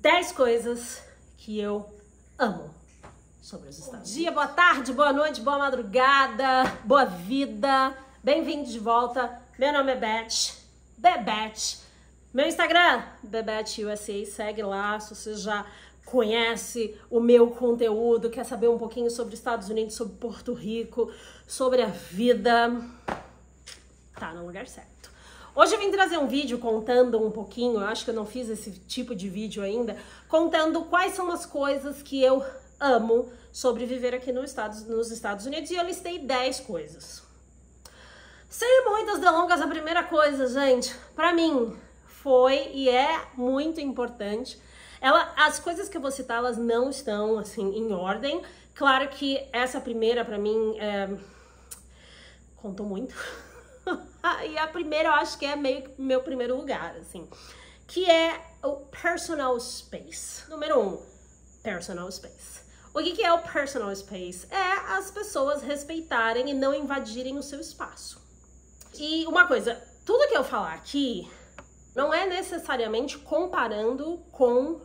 10 coisas que eu amo sobre os Estados Unidos. Bom dia, boa tarde, boa noite, boa madrugada, boa vida. Bem-vindo de volta. Meu nome é Beth, Bebete. Meu Instagram, Bebete USA, segue lá se você já conhece o meu conteúdo, quer saber um pouquinho sobre Estados Unidos, sobre Porto Rico, sobre a vida. Tá no lugar certo. Hoje eu vim trazer um vídeo contando um pouquinho, eu acho que eu não fiz esse tipo de vídeo ainda, contando quais são as coisas que eu amo sobre viver aqui nos Estados Unidos, e eu listei 10 coisas. Sem muitas delongas, a primeira coisa, gente, pra mim foi e é muito importante. As coisas que eu vou citar, elas não estão assim em ordem. Claro que essa primeira pra mim contou muito. E a primeira eu acho que é meio que meu primeiro lugar, assim, que é o personal space. Número 1, personal space. O que é o personal space? É as pessoas respeitarem e não invadirem o seu espaço. E uma coisa, tudo que eu falar aqui não é necessariamente comparando com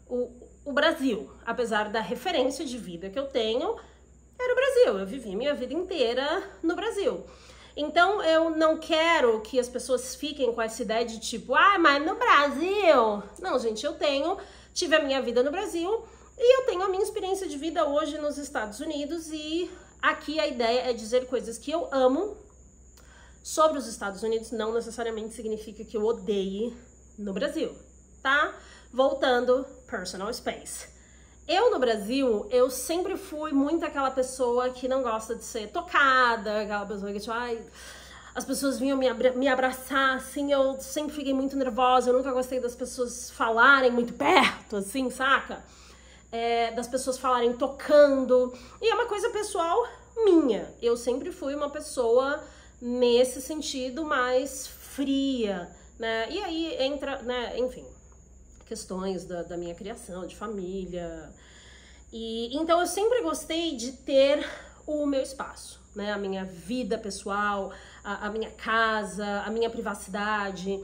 o Brasil, apesar da referência de vida que eu tenho, era o Brasil. Eu vivi minha vida inteira no Brasil. Então, eu não quero que as pessoas fiquem com essa ideia de tipo, mas no Brasil... Não, gente, tive a minha vida no Brasil e eu tenho a minha experiência de vida hoje nos Estados Unidos, e aqui a ideia é dizer coisas que eu amo sobre os Estados Unidos, não necessariamente significa que eu odeie no Brasil, tá? Voltando, personal space. Eu, no Brasil, eu sempre fui muito aquela pessoa que não gosta de ser tocada, aquela pessoa que, tipo, as pessoas vinham me abraçar, assim, eu sempre fiquei muito nervosa, eu nunca gostei das pessoas falarem muito perto, assim, saca? Das pessoas falarem tocando, e é uma coisa pessoal minha. Eu sempre fui uma pessoa, nesse sentido, mais fria, né? E aí entra, né, enfim... questões da minha criação, de família. E então eu sempre gostei de ter o meu espaço, né? A minha vida pessoal, a minha casa, a minha privacidade.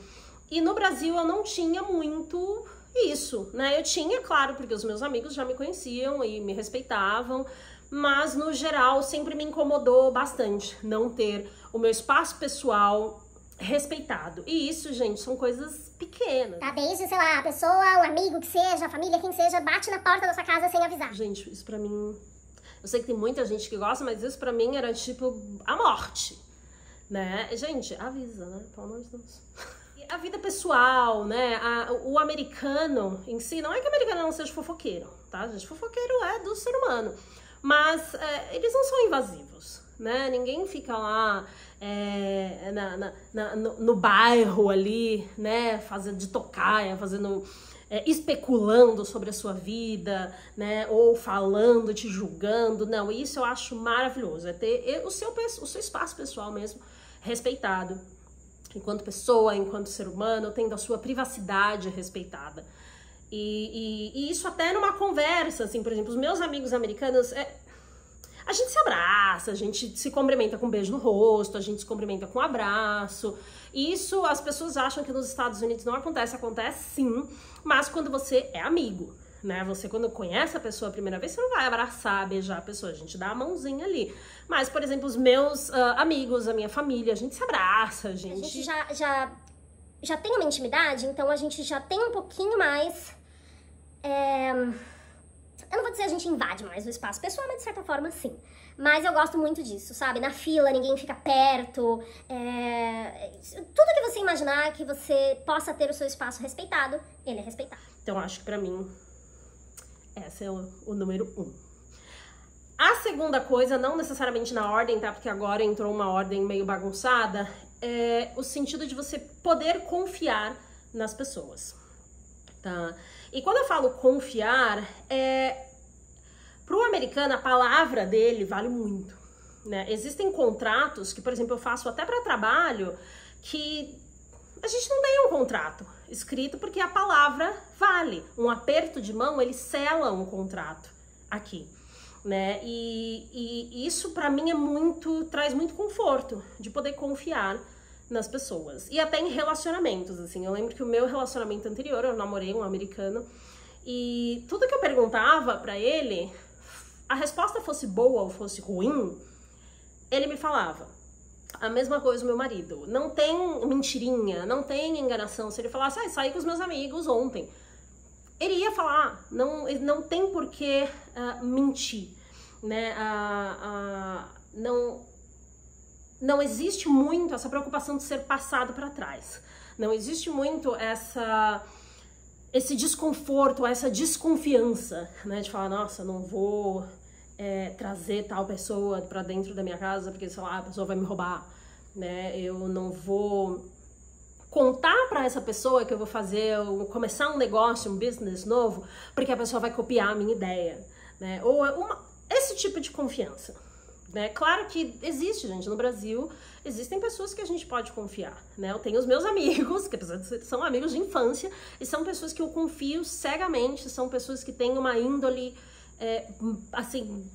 E no Brasil eu não tinha muito isso, né? Eu tinha, claro, porque os meus amigos já me conheciam e me respeitavam, mas no geral sempre me incomodou bastante não ter o meu espaço pessoal respeitado. E isso, gente, são coisas pequenas. Tá, desde, sei lá, a pessoa, um amigo que seja, a família, quem seja, bate na porta da sua casa sem avisar. Gente, isso pra mim... Eu sei que tem muita gente que gosta, mas isso pra mim era, tipo, a morte, né? Gente, avisa, né? Pelo amor de Deus. E a vida pessoal, né? O americano em si, não é que o americano não seja fofoqueiro, tá, gente? Fofoqueiro é do ser humano. Mas eles não são invasivos, né? Ninguém fica lá no bairro ali, né? Fazendo de tocaia, especulando sobre a sua vida, né? Ou falando, te julgando. Não, isso eu acho maravilhoso. É ter o seu espaço pessoal mesmo respeitado. Enquanto pessoa, enquanto ser humano, tendo a sua privacidade respeitada. E isso até numa conversa, assim, por exemplo, os meus amigos americanos, a gente se abraça, a gente se cumprimenta com um beijo no rosto, a gente se cumprimenta com um abraço. Isso as pessoas acham que nos Estados Unidos não acontece, acontece sim, mas quando você é amigo, né? Você quando conhece a pessoa a primeira vez, você não vai abraçar, beijar a pessoa, a gente dá a mãozinha ali. Mas, por exemplo, os meus amigos, a minha família, a gente se abraça, a gente já tem uma intimidade, então a gente já tem um pouquinho mais... Eu não vou dizer a gente invade mais o espaço pessoal, mas de certa forma sim. Mas eu gosto muito disso, sabe? Na fila, ninguém fica perto. Tudo que você imaginar que você possa ter o seu espaço respeitado, ele é respeitado. Então acho que pra mim, esse é o número 1. A segunda coisa, não necessariamente na ordem, tá? Porque agora entrou uma ordem meio bagunçada, é o sentido de você poder confiar nas pessoas, tá? E quando eu falo confiar, pro americano a palavra dele vale muito, né? Existem contratos que, por exemplo, eu faço até para trabalho, que a gente não tem um contrato escrito porque a palavra vale. Um aperto de mão, ele sela um contrato aqui, né? E isso para mim traz muito conforto de poder confiar nas pessoas. E até em relacionamentos, assim. Eu lembro que o meu relacionamento anterior, eu namorei um americano, E tudo que eu perguntava pra ele, a resposta fosse boa ou fosse ruim, ele me falava. A mesma coisa o meu marido. Não tem mentirinha, não tem enganação. Se ele falasse, saí com os meus amigos ontem, ele ia falar. Não tem por que mentir, né? Não existe muito essa preocupação de ser passado para trás. Não existe muito esse desconforto, essa desconfiança, né? De falar, nossa, não vou trazer tal pessoa para dentro da minha casa porque, sei lá, a pessoa vai me roubar, né? Eu não vou contar para essa pessoa que eu vou começar um negócio, um business novo, porque a pessoa vai copiar a minha ideia, né? Ou esse tipo de confiança, né? Claro que existe, gente, no Brasil existem pessoas que a gente pode confiar, né? Eu tenho os meus amigos, que são amigos de infância, e são pessoas que eu confio cegamente, são pessoas que têm uma índole, assim,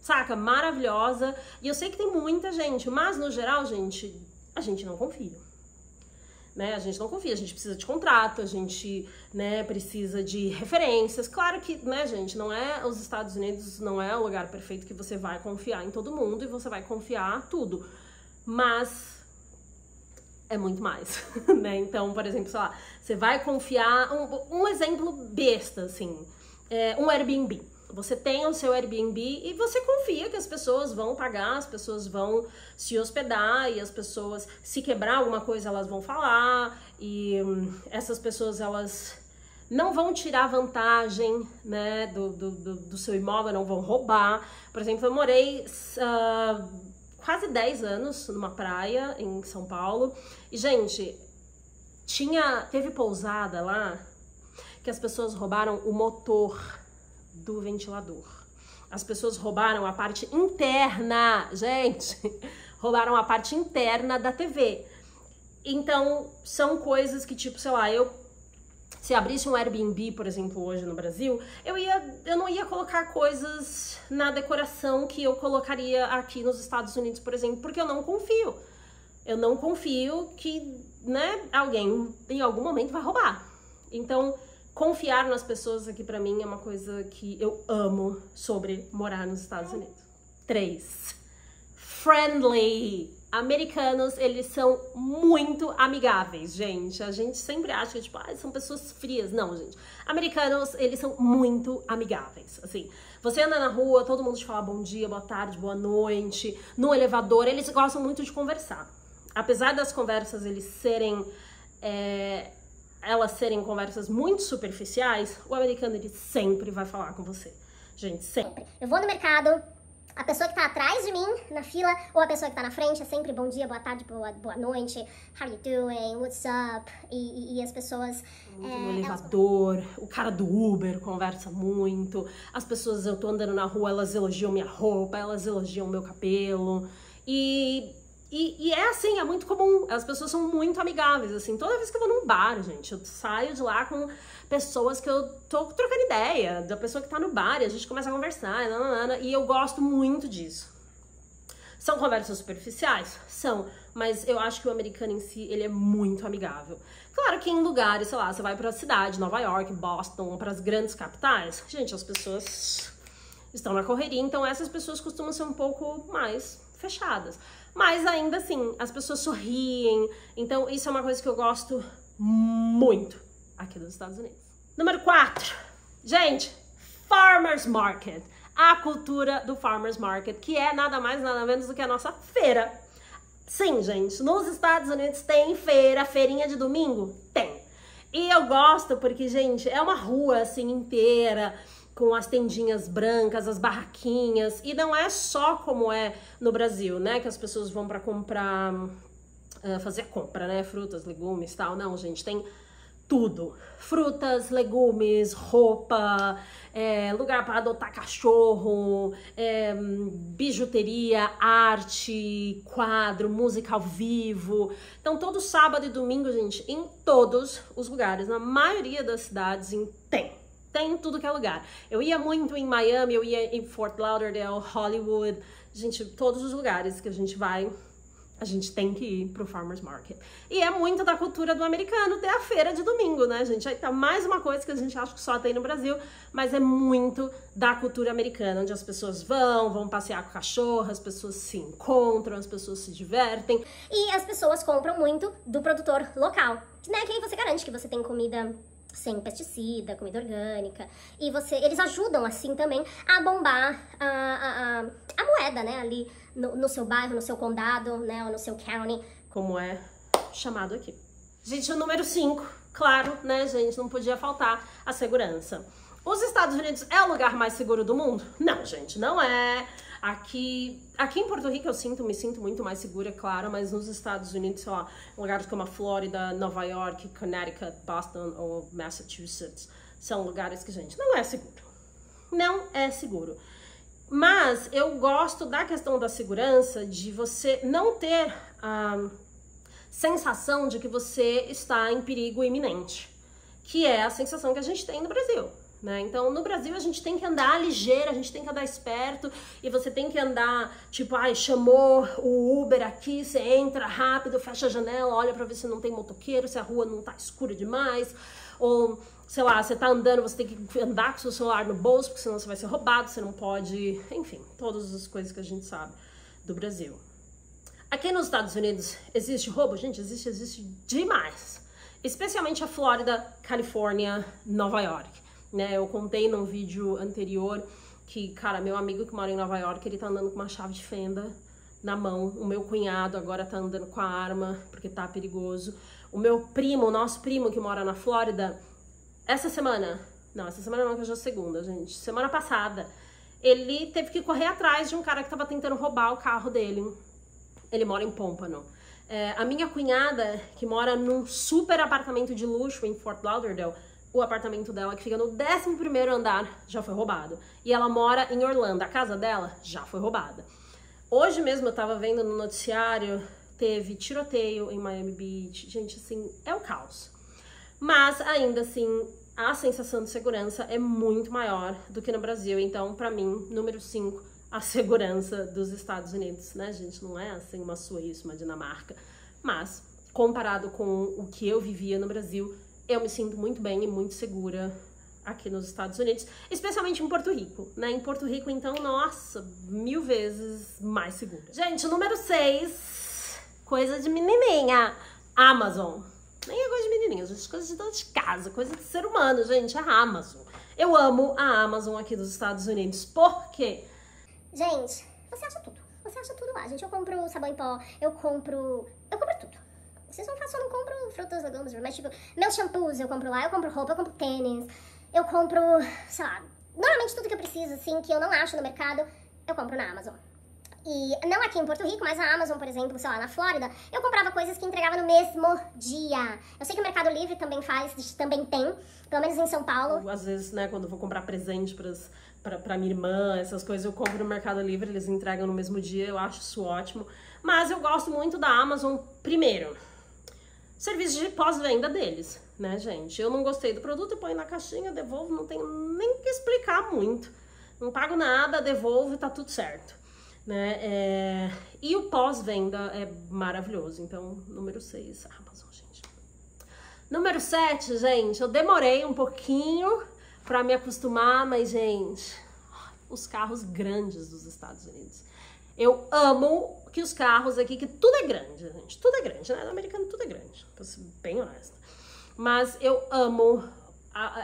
saca, maravilhosa, e eu sei que tem muita gente, mas no geral, gente, a gente não confia. Né? A gente não confia, a gente precisa de contrato, a gente, né, precisa de referências. Claro que, né, gente, os Estados Unidos não é o lugar perfeito que você vai confiar em todo mundo e você vai confiar tudo, mas é muito mais, né? Então, por exemplo, sei lá, você vai confiar, um exemplo besta, assim, um Airbnb. Você tem o seu Airbnb e você confia que as pessoas vão pagar, as pessoas vão se hospedar e as pessoas, se quebrar alguma coisa, elas vão falar e essas pessoas, elas não vão tirar vantagem, né, do seu imóvel, não vão roubar. Por exemplo, eu morei quase 10 anos numa praia em São Paulo e, gente, teve pousada lá que as pessoas roubaram o motor do ventilador. As pessoas roubaram a parte interna, gente, roubaram a parte interna da TV. Então, são coisas que, tipo, sei lá, se abrisse um Airbnb, por exemplo, hoje no Brasil, eu não ia colocar coisas na decoração que eu colocaria aqui nos Estados Unidos, por exemplo, porque eu não confio. Eu não confio que, né, alguém em algum momento vai roubar. Então, confiar nas pessoas aqui pra mim é uma coisa que eu amo sobre morar nos Estados Unidos. 3. Friendly. Americanos, eles são muito amigáveis, gente. A gente sempre acha que, tipo, são pessoas frias. Não, gente. Americanos, eles são muito amigáveis. Assim, você anda na rua, todo mundo te fala bom dia, boa tarde, boa noite. No elevador, eles gostam muito de conversar. Apesar das conversas eles serem conversas muito superficiais, o americano, ele sempre vai falar com você. Gente, sempre. Eu vou no mercado, a pessoa que tá atrás de mim, na fila, ou a pessoa que tá na frente, é sempre bom dia, boa tarde, boa noite, how you doing, what's up, e as pessoas... no elevador, o cara do Uber conversa muito, as pessoas, eu tô andando na rua, elas elogiam minha roupa, elas elogiam meu cabelo, e é assim, é muito comum, as pessoas são muito amigáveis, assim, toda vez que eu vou num bar, gente, eu saio de lá com pessoas que eu tô trocando ideia, da pessoa que tá no bar, e a gente começa a conversar, e eu gosto muito disso. São conversas superficiais? São, mas eu acho que o americano em si, ele é muito amigável. Claro que em lugares, sei lá, você vai pra cidade, Nova York, Boston, pras grandes capitais, gente, as pessoas estão na correria, então essas pessoas costumam ser um pouco mais fechadas. Mas ainda assim, as pessoas sorriem. Então isso é uma coisa que eu gosto muito aqui dos Estados Unidos. Número 4. Gente, Farmers Market. A cultura do Farmers Market, que é nada mais, nada menos do que a nossa feira. Sim, gente, nos Estados Unidos tem feira, feirinha de domingo? Tem. E eu gosto porque, gente, é uma rua assim inteira, com as tendinhas brancas, as barraquinhas, e não é só como é no Brasil, né, que as pessoas vão pra comprar, fazer compra, né, frutas, legumes e tal. Não, gente, tem tudo, frutas, legumes, roupa, lugar para adotar cachorro, bijuteria, arte, quadro, música ao vivo. Então todo sábado e domingo, gente, em todos os lugares, na maioria das cidades, tem tudo que é lugar. Eu ia muito em Miami, eu ia em Fort Lauderdale, Hollywood, gente, todos os lugares que a gente vai, a gente tem que ir pro Farmer's Market. E é muito da cultura do americano ter a feira de domingo, né, gente? Aí tá mais uma coisa que a gente acha que só tem no Brasil, mas é muito da cultura americana, onde as pessoas vão passear com o cachorro, as pessoas se encontram, as pessoas se divertem. E as pessoas compram muito do produtor local, né? Que aí você garante que você tem comida sem pesticida, comida orgânica. E eles ajudam, assim, também a bombar a moeda, né? Ali no seu bairro, no seu condado, né? Ou no seu county. Como é chamado aqui. Gente, o número 5, claro, né, gente? Não podia faltar a segurança. Os Estados Unidos é o lugar mais seguro do mundo? Não, gente, não é. Aqui em Porto Rico eu me sinto muito mais segura, claro, mas nos Estados Unidos, sei lá, lugares como a Flórida, Nova York, Connecticut, Boston ou Massachusetts, são lugares que, gente, não é seguro. Não é seguro. Mas eu gosto da questão da segurança, de você não ter a sensação de que você está em perigo iminente, que é a sensação que a gente tem no Brasil. Né? Então, no Brasil, a gente tem que andar ligeiro, a gente tem que andar esperto, e você tem que andar, tipo, chamou o Uber aqui, você entra rápido, fecha a janela, olha pra ver se não tem motoqueiro, se a rua não tá escura demais, ou, sei lá, você tá andando, você tem que andar com o seu celular no bolso, porque senão você vai ser roubado, você não pode, enfim, todas as coisas que a gente sabe do Brasil. Aqui nos Estados Unidos, existe roubo? Gente, existe demais, especialmente a Flórida, Califórnia, Nova York. Né, eu contei num vídeo anterior que, cara, meu amigo que mora em Nova York, ele tá andando com uma chave de fenda na mão. O meu cunhado agora tá andando com a arma, porque tá perigoso. O meu primo, o nosso primo que mora na Flórida, essa semana não, que hoje é segunda, gente. Semana passada, ele teve que correr atrás de um cara que tava tentando roubar o carro dele. Ele mora em Pompano. A minha cunhada, que mora num super apartamento de luxo em Fort Lauderdale, o apartamento dela, que fica no 11º andar, já foi roubado. E ela mora em Orlando, a casa dela já foi roubada. Hoje mesmo eu tava vendo no noticiário, teve tiroteio em Miami Beach. Gente, assim, é o caos. Mas, ainda assim, a sensação de segurança é muito maior do que no Brasil. Então, pra mim, número 5, a segurança dos Estados Unidos, né, gente? Não é, assim, uma Suíça, uma Dinamarca. Mas, comparado com o que eu vivia no Brasil, eu me sinto muito bem e muito segura aqui nos Estados Unidos, especialmente em Porto Rico, né? Em Porto Rico, então, nossa, 1000 vezes mais segura. Gente, o número 6, coisa de menininha, Amazon. Nem é coisa de menininha, gente, coisa de dona de casa, coisa de ser humano, gente, a Amazon. Eu amo a Amazon aqui dos Estados Unidos, por quê? Gente, você acha tudo. Você acha tudo lá, gente. Eu compro sabão em pó, eu compro tudo. Vocês vão falar, só não compro frutas, legumes, mas tipo, meus shampoos eu compro lá, eu compro roupa, eu compro tênis, eu compro, sei lá, normalmente tudo que eu preciso, assim, que eu não acho no mercado, eu compro na Amazon. E não aqui em Porto Rico, mas a Amazon, por exemplo, sei lá, na Flórida, eu comprava coisas que entregava no mesmo dia. Eu sei que o Mercado Livre também também tem, pelo menos em São Paulo. Às vezes, né, quando eu vou comprar presente pra minha irmã, essas coisas, eu compro no Mercado Livre, eles entregam no mesmo dia, eu acho isso ótimo. Mas eu gosto muito da Amazon, primeiro, serviço de pós-venda deles, né, gente? Eu não gostei do produto, eu ponho na caixinha, devolvo, não tenho nem que explicar muito. Não pago nada, devolvo e tá tudo certo, né? E o pós-venda é maravilhoso. Então, número 6, Amazon, gente. Número 7, gente, eu demorei um pouquinho pra me acostumar, mas, gente, os carros grandes dos Estados Unidos. Eu amo que os carros aqui, que tudo é grande, gente. Tudo é grande, né? No americano tudo é grande, pra ser bem honesta. Mas eu amo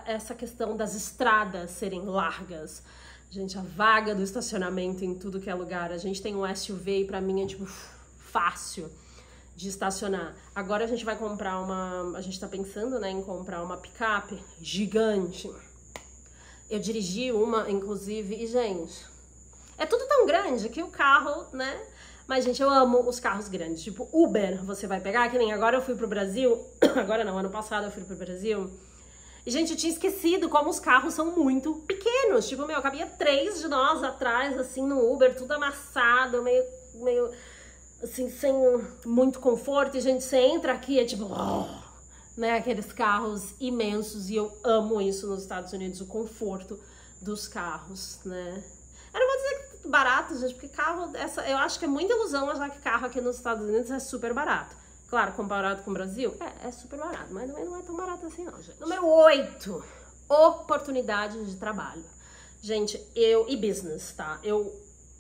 essa questão das estradas serem largas. Gente, a vaga do estacionamento em tudo que é lugar. A gente tem um SUV e pra mim é, tipo, fácil de estacionar. Agora a gente vai comprar a gente tá pensando, né, em comprar uma picape gigante. Eu dirigi uma, inclusive, e, gente, é tudo tão grande que o carro, né? Mas, gente, eu amo os carros grandes. Tipo, Uber, você vai pegar, que nem agora eu fui pro Brasil. Agora não, ano passado eu fui pro Brasil. E, gente, eu tinha esquecido como os carros são muito pequenos. Tipo, cabia 3 de nós atrás, assim, no Uber, tudo amassado, meio assim, sem muito conforto. E, gente, você entra aqui, é tipo, né, aqueles carros imensos. E eu amo isso nos Estados Unidos, o conforto dos carros, né? Eu não vou dizer que muito barato, gente, porque carro, eu acho que é muita ilusão achar que carro aqui nos Estados Unidos é super barato. Claro, comparado com o Brasil, é super barato, mas não é tão barato assim não, gente. Número 8, oportunidades de trabalho. Gente, e business, tá? Eu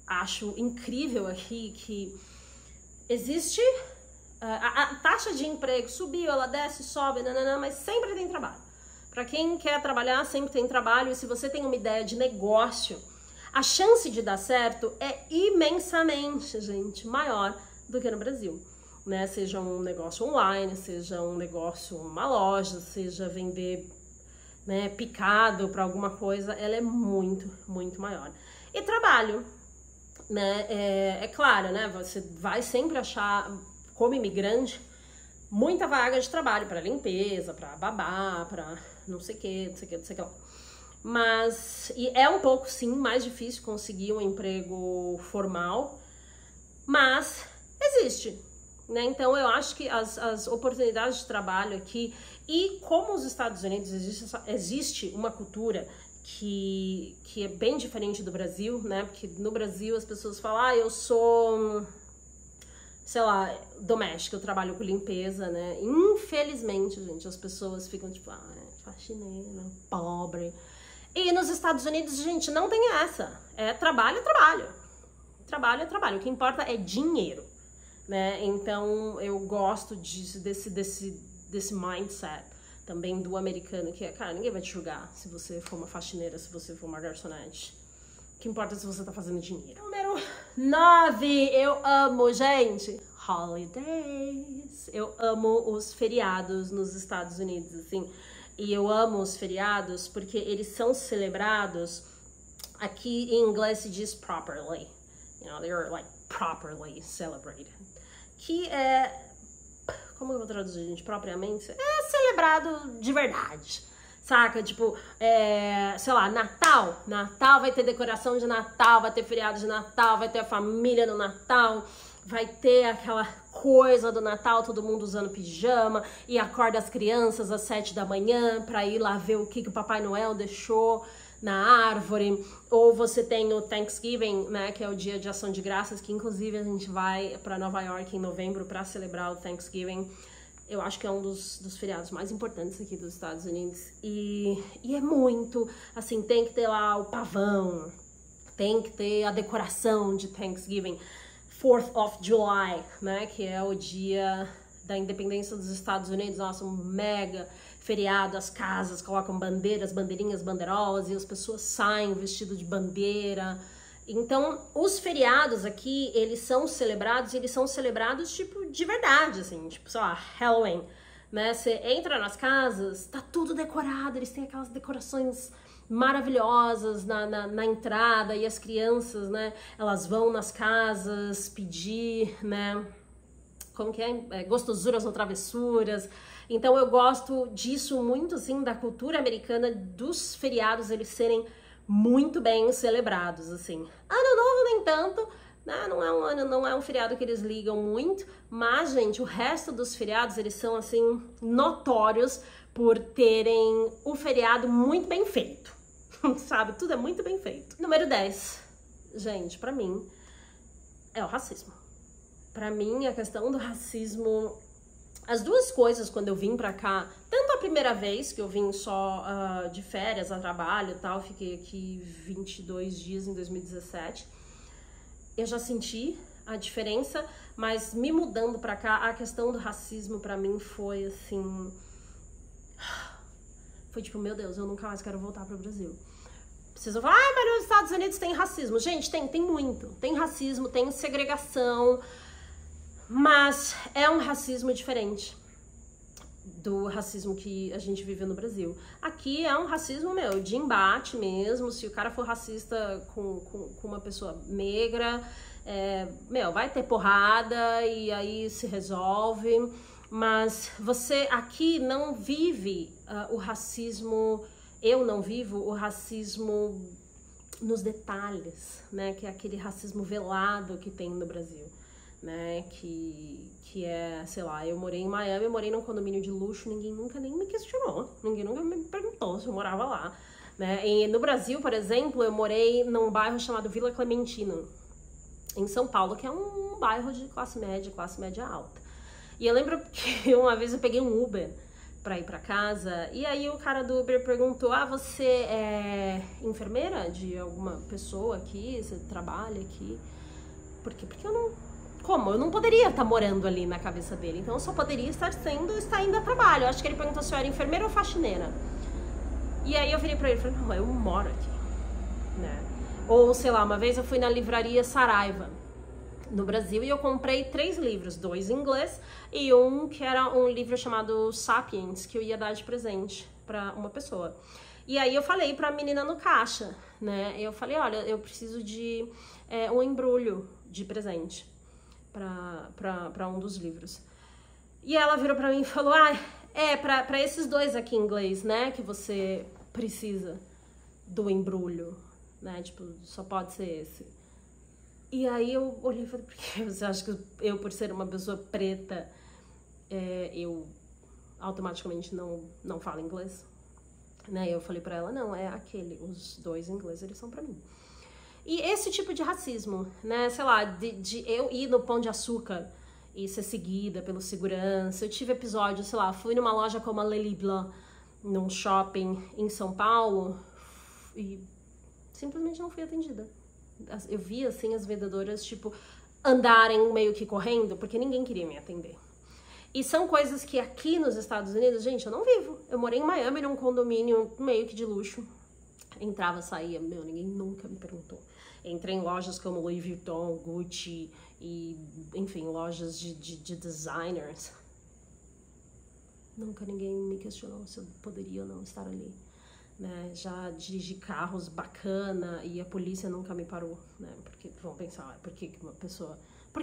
acho incrível aqui que existe, a taxa de emprego subiu, ela desce, sobe, nananã, mas sempre tem trabalho. Pra quem quer trabalhar, sempre tem trabalho, e se você tem uma ideia de negócio, a chance de dar certo é imensamente, gente, maior do que no Brasil. Né, seja um negócio online, seja um negócio, uma loja, seja vender, né, picado para alguma coisa, ela é muito, muito maior. E trabalho, né, é claro, né, você vai sempre achar, como imigrante, muita vaga de trabalho para limpeza, para babá, para não sei o que, não sei o que, não sei o que lá. Mas, e é um pouco, sim, mais difícil conseguir um emprego formal, mas existe. Né? Então eu acho que as oportunidades de trabalho aqui, e como os Estados Unidos existe uma cultura que é bem diferente do Brasil, né? Porque no Brasil as pessoas falam, eu sou, sei lá, doméstica, eu trabalho com limpeza, né? Infelizmente, gente, as pessoas ficam tipo, faxineira, pobre. E nos Estados Unidos, gente, não tem essa. É trabalho, é trabalho. Trabalho é trabalho. O que importa é dinheiro. Né? Então eu gosto desse mindset também do americano, que é, cara, ninguém vai te julgar se você for uma faxineira, se você for uma garçonete. O que importa é se você tá fazendo dinheiro. Número 9, eu amo, gente, holidays. Eu amo os feriados nos Estados Unidos, assim. E eu amo os feriados porque eles são celebrados, aqui em inglês se diz properly. You know, they're like properly celebrated. Que é, como eu vou traduzir, gente, propriamente? É celebrado de verdade, saca? Tipo, sei lá, Natal vai ter decoração de Natal, vai ter feriado de Natal, vai ter a família no Natal, vai ter aquela coisa do Natal, todo mundo usando pijama, e acorda as crianças às 7 da manhã pra ir lá ver o que o Papai Noel deixou na árvore. Ou você tem o Thanksgiving, né, que é o dia de ação de graças, que inclusive a gente vai para Nova York em novembro para celebrar o Thanksgiving. Eu acho que é um dos feriados mais importantes aqui dos Estados Unidos. E é muito, assim, tem que ter lá o pavão, tem que ter a decoração de Thanksgiving. 4th of July, né, que é o dia da independência dos Estados Unidos, nossa, um mega feriado, as casas colocam bandeiras, bandeirinhas, bandeirolas, e as pessoas saem vestidas de bandeira. Então, os feriados aqui, eles são celebrados, tipo, de verdade, assim, tipo, sei lá, Halloween, né? Você entra nas casas, tá tudo decorado, eles têm aquelas decorações maravilhosas na entrada, e as crianças, né, elas vão nas casas pedir, né, como que é? Gostosuras ou travessuras. Então eu gosto disso muito, assim, da cultura americana, dos feriados eles serem muito bem celebrados, assim. Ano Novo nem tanto, né? Não é um feriado que eles ligam muito, mas, gente, o resto dos feriados, eles são, assim, notórios por terem o feriado muito bem feito, sabe? Tudo é muito bem feito. Número 10, gente, pra mim, é o racismo. Pra mim, a questão do racismo... As duas coisas, quando eu vim pra cá, tanto a primeira vez, que eu vim só de férias, a trabalho e tal, fiquei aqui 22 dias em 2017, eu já senti a diferença, mas me mudando pra cá, a questão do racismo pra mim foi assim... Foi tipo, meu Deus, eu nunca mais quero voltar pro Brasil. Vocês vão falar, mas nos Estados Unidos tem racismo. Gente, tem muito. Tem racismo, tem segregação... Mas é um racismo diferente do racismo que a gente vive no Brasil. Aqui é um racismo, de embate mesmo. Se o cara for racista com uma pessoa negra, vai ter porrada e aí se resolve. Mas você aqui não vive o racismo, eu não vivo o racismo nos detalhes, né? Que é aquele racismo velado que tem no Brasil. Né, que é, sei lá, eu morei em Miami, eu morei num condomínio de luxo, ninguém nunca nem me questionou, ninguém nunca me perguntou se eu morava lá, né? E no Brasil, por exemplo, eu morei num bairro chamado Vila Clementina, em São Paulo, que é um bairro de classe média alta. E eu lembro que uma vez eu peguei um Uber pra ir pra casa, e aí o cara do Uber perguntou, você é enfermeira de alguma pessoa aqui? Você trabalha aqui? Por quê? Porque eu não... Como? Eu não poderia estar morando ali na cabeça dele, então eu só poderia estar indo a trabalho. Eu acho que ele perguntou se eu era enfermeira ou faxineira. E aí eu virei pra ele e falei, não, eu moro aqui, né? Ou, sei lá, uma vez eu fui na livraria Saraiva, no Brasil, e eu comprei 3 livros, 2 em inglês e um que era um livro chamado Sapiens, que eu ia dar de presente pra uma pessoa. E aí eu falei pra menina no caixa, né? Eu falei, olha, eu preciso de um embrulho de presente pra um dos livros. E ela virou pra mim e falou, pra esses 2 aqui em inglês, né, que você precisa do embrulho, né, tipo, só pode ser esse. E aí eu olhei e falei, por que você acha que eu, por ser uma pessoa preta, eu automaticamente não falo inglês? Né, eu falei pra ela, não, os 2 em inglês, eles são pra mim. E esse tipo de racismo, né, sei lá, de eu ir no Pão de Açúcar e ser seguida pelo segurança. Eu tive episódio, sei lá, fui numa loja como a Lely Blanc, num shopping em São Paulo, e simplesmente não fui atendida. Eu vi, assim, as vendedoras, tipo, andarem meio que correndo, porque ninguém queria me atender. E são coisas que aqui nos Estados Unidos, gente, eu não vivo. Eu morei em Miami, num condomínio meio que de luxo. Entrava, saía, ninguém nunca me perguntou. Entrei em lojas como Louis Vuitton, Gucci e, enfim, lojas de designers. Nunca ninguém me questionou se eu poderia ou não estar ali. Né? Já dirigi carros bacana e a polícia nunca me parou, né? Porque vão pensar, por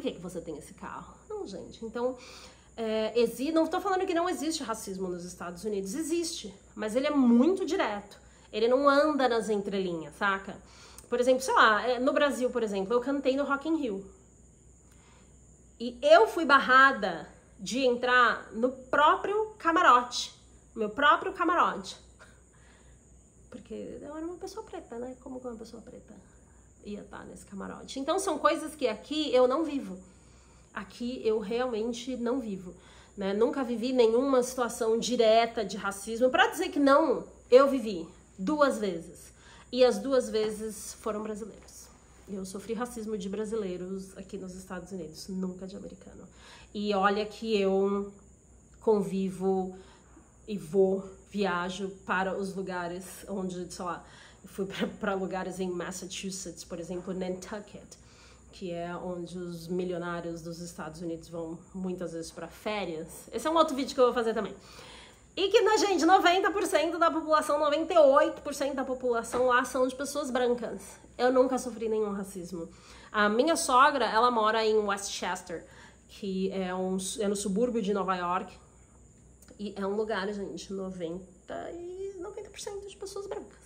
que você tem esse carro? Não, gente, então... não estou falando que não existe racismo nos Estados Unidos, existe, mas ele é muito direto. Ele não anda nas entrelinhas, saca? Por exemplo, sei lá, no Brasil, por exemplo, eu cantei no Rock in Rio. E eu fui barrada de entrar no próprio camarote. Meu próprio camarote. Porque eu era uma pessoa preta, né? Como que uma pessoa preta ia estar nesse camarote? Então são coisas que aqui eu não vivo. Aqui eu realmente não vivo. Né? Nunca vivi nenhuma situação direta de racismo. Pra dizer que não, eu vivi 2 vezes. E as 2 vezes foram brasileiros. Eu sofri racismo de brasileiros aqui nos Estados Unidos, nunca de americano. E olha que eu convivo e viajo para os lugares onde, sei lá, fui para lugares em Massachusetts, por exemplo, Nantucket, que é onde os milionários dos Estados Unidos vão muitas vezes para férias. Esse é um outro vídeo que eu vou fazer também. E que, gente, 90% da população, 98% da população lá são de pessoas brancas. Eu nunca sofri nenhum racismo. A minha sogra, ela mora em Westchester, que é no subúrbio de Nova York. E é um lugar, gente, 90% de pessoas brancas.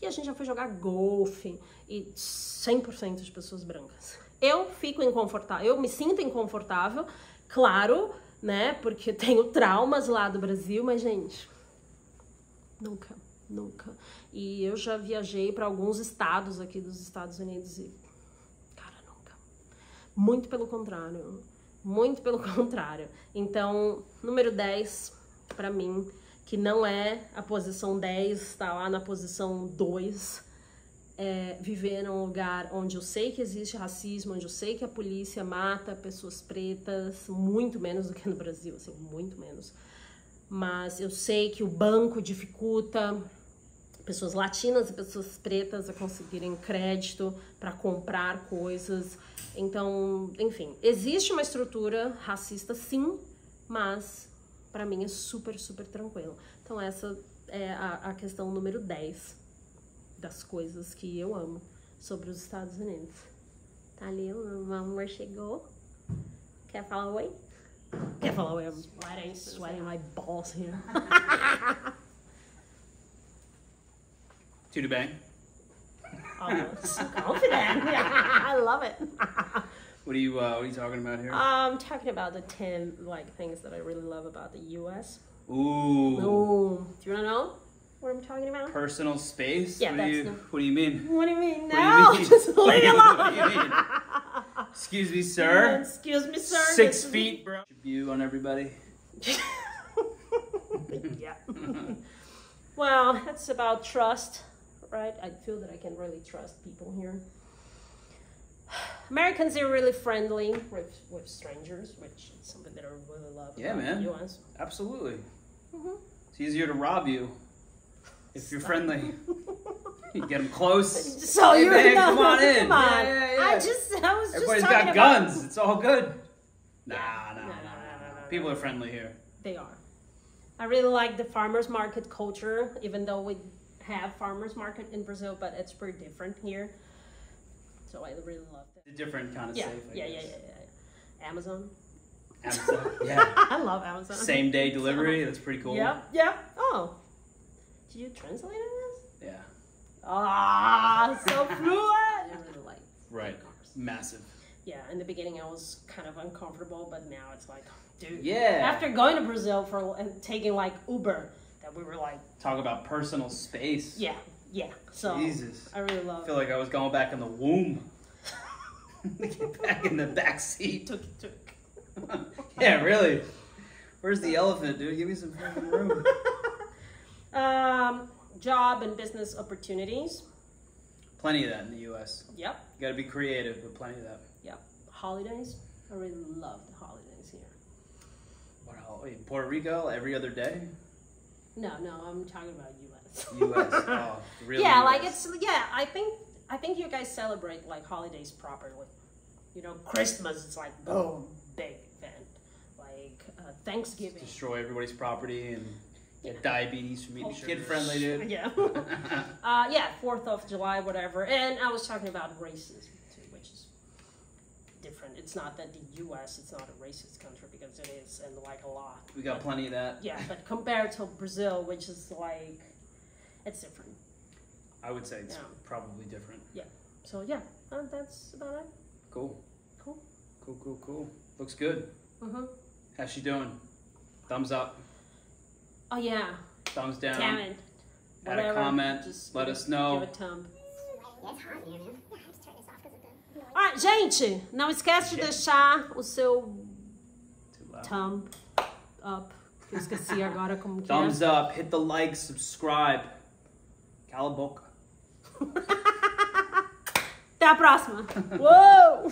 E a gente já foi jogar golfe e 100% de pessoas brancas. Eu fico inconfortável, eu me sinto inconfortável, claro, né, porque tenho traumas lá do Brasil, mas, gente, nunca. E eu já viajei para alguns estados aqui dos Estados Unidos e, cara, nunca. Muito pelo contrário. Então, número 10, pra mim, que não é a posição 10, tá lá na posição 2, viver num lugar onde eu sei que existe racismo, onde eu sei que a polícia mata pessoas pretas, muito menos do que no Brasil, assim, muito menos. Mas eu sei que o banco dificulta pessoas latinas e pessoas pretas a conseguirem crédito para comprar coisas. Então, enfim, existe uma estrutura racista, sim, mas para mim é super tranquilo. Então essa é a questão número 10 das coisas que eu amo sobre os Estados Unidos. Tá ali, o meu amor chegou. Quer falar oi? Quer falar oi? I'm sweating my balls here. Tudo bem? Oh, so confident. I love it. What are you talking about here? I'm talking about the 10 things that I really love about the U.S. Ooh. Do you wanna know? what I'm talking about? Personal space? Yeah, what that's do you, the- what do you mean? What do you mean? What do you No, mean? just leave it alone. What do you mean? Excuse me, sir. Excuse me, sir. 6 feet, bro. View on everybody. Yeah. Well, it's about trust, right? I feel that I can really trust people here. Americans are really friendly with strangers, which is something that I really love Yeah, about man. the US. Absolutely. Mhm. It's easier to rob you if you're friendly. You get them close. So Hey, you're man, no, come on in. Come on. Yeah. I was just Everybody's talking got about- guns. It's all good. Nah. No. People are friendly here. They are. I really like the farmers market culture, even though we have farmers market in Brazil, but it's pretty different here. So I really love it. It's a different kind of Yeah, safe, I yeah. guess. Amazon. Amazon. Yeah. I love Amazon. Same day delivery. That's pretty cool. Yep. Oh. Did you translate this? Yeah. Ah, so fluent. I really like Right. cars. Massive. Yeah, in the beginning I was kind of uncomfortable, but now it's like, dude. Yeah. After going to Brazil and taking like Uber, that we were like, Talk about personal space. yeah. So Jesus. I really I love feel like I was going back in the womb. Get back in the back seat. Took. Yeah, really. Where's the elephant, dude? Give me some fucking room. Job and business opportunities. Plenty of that in the U.S. Yep. You gotta be creative, but plenty of that. Holidays. I really love the holidays here. What else? Wait, Puerto Rico every other day? No, I'm talking about U.S. U.S. Oh, really? Yeah, like US. I think you guys celebrate like holidays properly. You know, Christmas is like boom, big event. Like Thanksgiving. Destroy everybody's property and get diabetes from eating kid friendly, dude. Yeah. 4th of July, whatever. And I was talking about racism too, which is different. It's not that the U.S. it's not a racist country because it is, and like a lot. We got plenty of that. Yeah, but compared to Brazil, which is like, it's different. I would say it's Yeah. probably different. So yeah, that's about it. Cool. Cool. Looks good. Mhm. How's she doing? Thumbs up. Oh yeah. Thumbs down. Damn it. Add a Whatever. comment. Just Let give us it- know. Give a thumb. Yeah, it's hot here, man. Yeah, I just turn this off because of the noise. Alright, gente, não esquece de deixar o seu Too loud. thumb up. Eu esqueci agora como que Thumbs up. Hit the like. Subscribe. Cala a boca. Até a próxima. Uou!